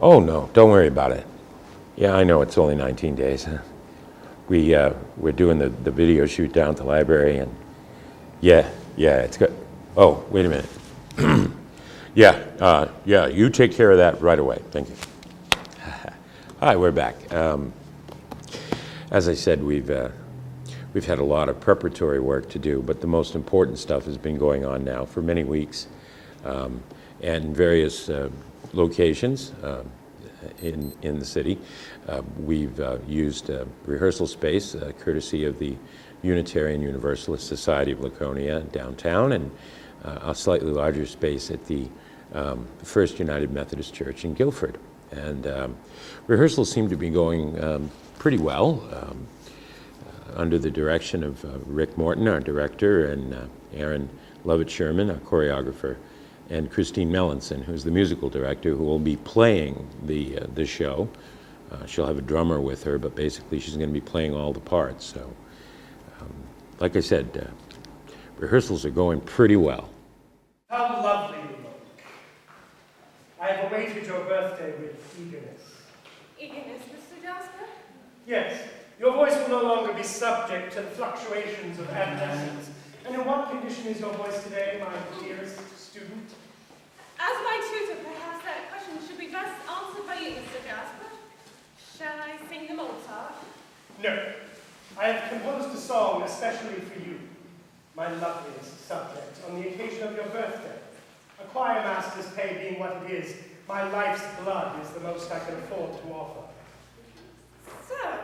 Oh, no, don't worry about it. Yeah, I know it's only 19 days. Huh? We're doing the video shoot down at the library, and yeah, it's good. Oh, wait a minute. Yeah, you take care of that right away. Thank you. Hi, we're back. As I said, we've had a lot of preparatory work to do, but the most important stuff has been going on now for many weeks, and various locations in the city. We've used rehearsal space courtesy of the Unitarian Universalist Society of Laconia downtown, and a slightly larger space at the First United Methodist Church in Guilford. And rehearsals seem to be going pretty well under the direction of Rick Morten, our director, and Aaron Lovett-Sherman, our choreographer, and Christine Mellinson, who's the musical director, who will be playing the show. She'll have a drummer with her, but basically she's going to be playing all the parts. So, like I said, rehearsals are going pretty well. How lovely you look. I have awaited your birthday with eagerness. Eagerness, Mr. Jasper? Yes, your voice will no longer be subject to the fluctuations of adolescence. And in what condition is your voice today, my dearest student? As my tutor, perhaps that question should be best answered by you, Mr. Jasper. Shall I sing the Mozart? No. I have composed a song especially for you, my loveliest subject, on the occasion of your birthday. A choir master's pay being what it is, my life's blood is the most I can afford to offer. Sir,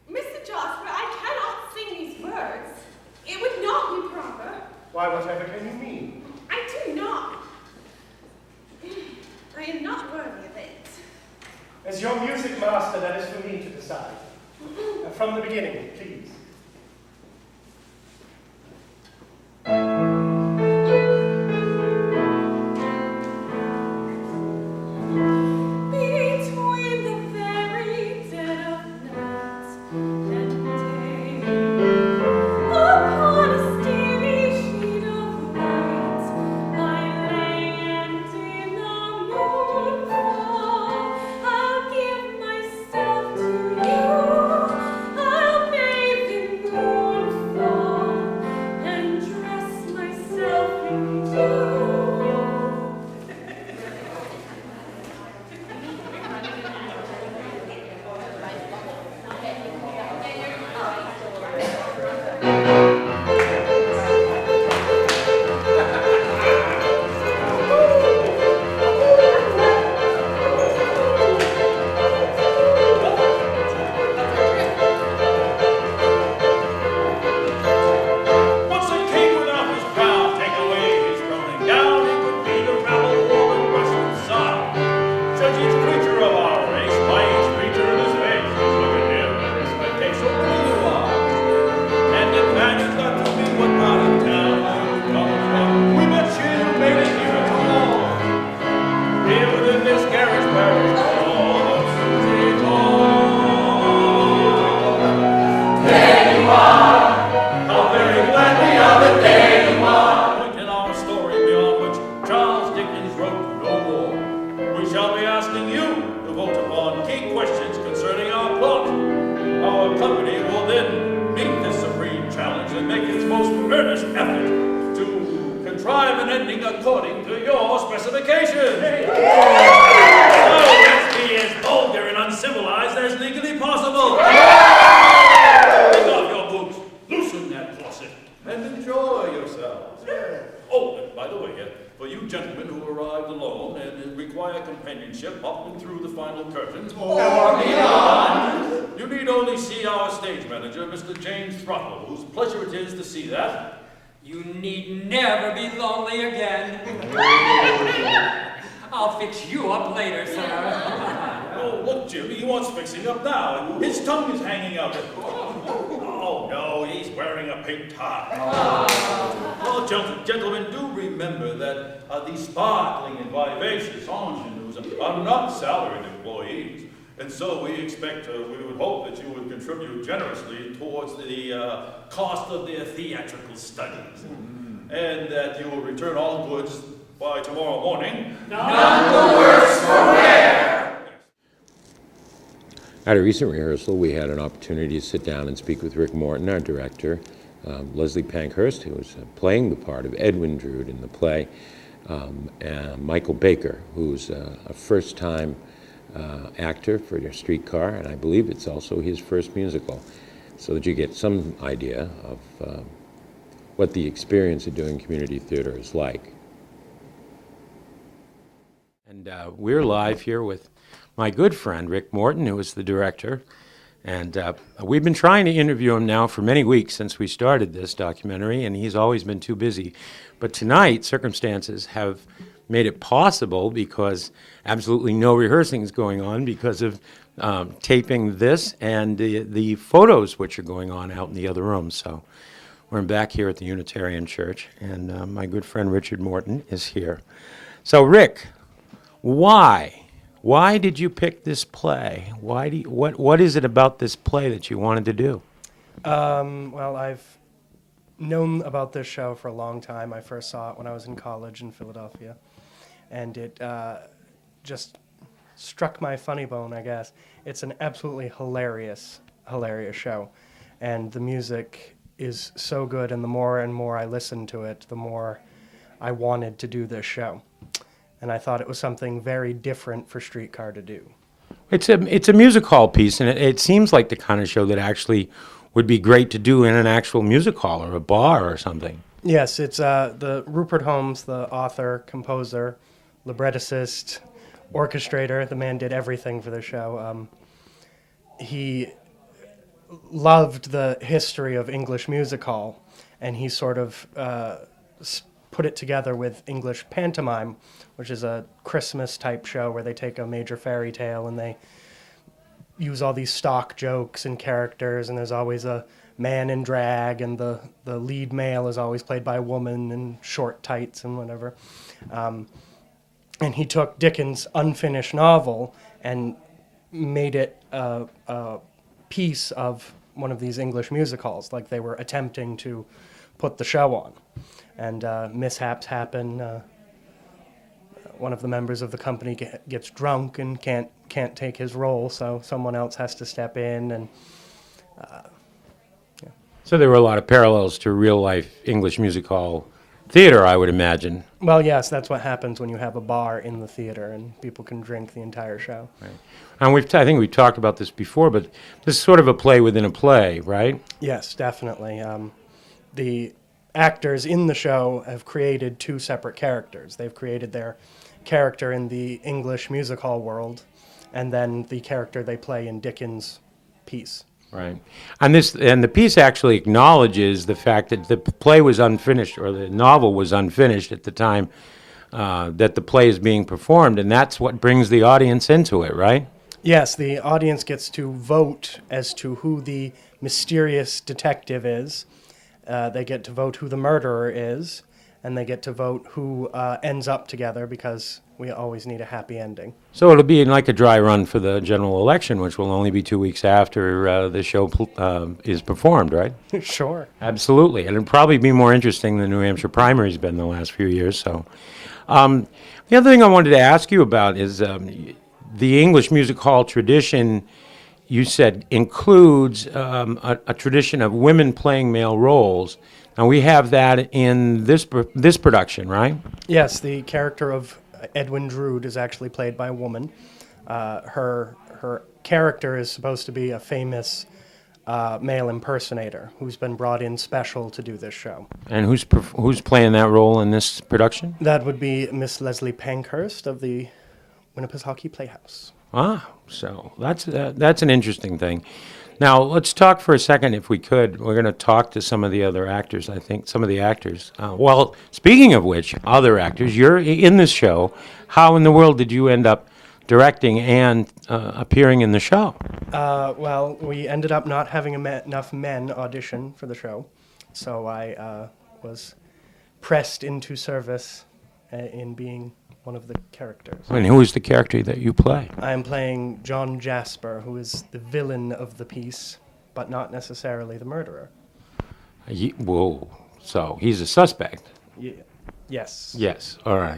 Mr. Jasper, I cannot sing these words. It would not be proper. Why, whatever can you mean? I do not. I am not worthy of it. As your music master, that is for me to decide. From the beginning, please. Gentlemen, do remember that these sparkling and vivacious ingenues are not salaried employees. And so we would hope that you would contribute generously towards the cost of their theatrical studies. And that you will return all goods by tomorrow morning. At a recent rehearsal, we had an opportunity to sit down and speak with Rick Morten, our director, Leslie Pankhurst, who was playing the part of Edwin Drood in the play, and Michael Baker, who's a first-time actor for Streetcar, and I believe it's also his first musical, so that you get some idea of what the experience of doing community theater is like. And we're live here with my good friend, Rick Morten, who is the director. And we've been trying to interview him now for many weeks since we started this documentary, and he's always been too busy. But tonight, circumstances have made it possible because absolutely no rehearsing is going on because of taping this and the photos which are going on out in the other room. So we're back here at the Unitarian Church, and my good friend Richard Morten is here. So Rick, why? Why did you pick this play? What is it about this play that you wanted to do? Well, I've known about this show for a long time. I first saw it when I was in college in Philadelphia, and it just struck my funny bone, I guess. It's an absolutely hilarious show, and the music is so good, and the more and more I listened to it, the more I wanted to do this show. And I thought it was something very different for Streetcar to do. It's a music hall piece, and it seems like the kind of show that actually would be great to do in an actual music hall or a bar or something. Yes, it's the Rupert Holmes, the author, composer, librettist, orchestrator. The man did everything for the show. He loved the history of English music hall, and he sort of put it together with English pantomime, which is a Christmas-type show where they take a major fairy tale and they use all these stock jokes and characters, and there's always a man in drag, and the lead male is always played by a woman in short tights and whatever. And he took Dickens' unfinished novel and made it a piece of one of these English music halls, like they were attempting to put the show on. And mishaps happen. One of the members of the company gets drunk and can't take his role, so someone else has to step in. And So there were a lot of parallels to real-life English music hall theater, I would imagine. well, yes, that's what happens when you have a bar in the theater and people can drink the entire show. Right. And I think we've talked about this before, but this is sort of a play within a play, right? Yes, definitely. The actors in the show have created two separate characters. They've created their character in the English music hall world, and then the character they play in Dickens' piece. Right. And the piece actually acknowledges the fact that the play was unfinished, or the novel was unfinished at the time that the play is being performed, and that's what brings the audience into it, right? Yes, the audience gets to vote as to who the mysterious detective is. They get to vote who the murderer is, and they get to vote who ends up together, because we always need a happy ending. So it'll be like a dry run for the general election, which will only be 2 weeks after the show is performed, right? Sure. Absolutely. And it'll probably be more interesting than the New Hampshire primary's been the last few years. So, the other thing I wanted to ask you about is the English music hall tradition, you said, includes a tradition of women playing male roles. Now, we have that in this production, right? Yes, the character of Edwin Drood is actually played by a woman. Her character is supposed to be a famous male impersonator who's been brought in special to do this show. And who's playing that role in this production? That would be Miss Leslie Pankhurst of the Winnipesaukee Playhouse. Ah, so that's an interesting thing. Now, let's talk for a second, if we could. We're going to talk to some of the other actors, I think, some of the actors. Well, speaking of which, other actors, you're in this show. How in the world did you end up directing and appearing in the show? Well, we ended up not having enough men audition for the show, so I was pressed into service in being one of the characters. And who is the character that you play? I am playing John Jasper, who is the villain of the piece, but not necessarily the murderer. Whoa, so he's a suspect? Yes. Yes, all right.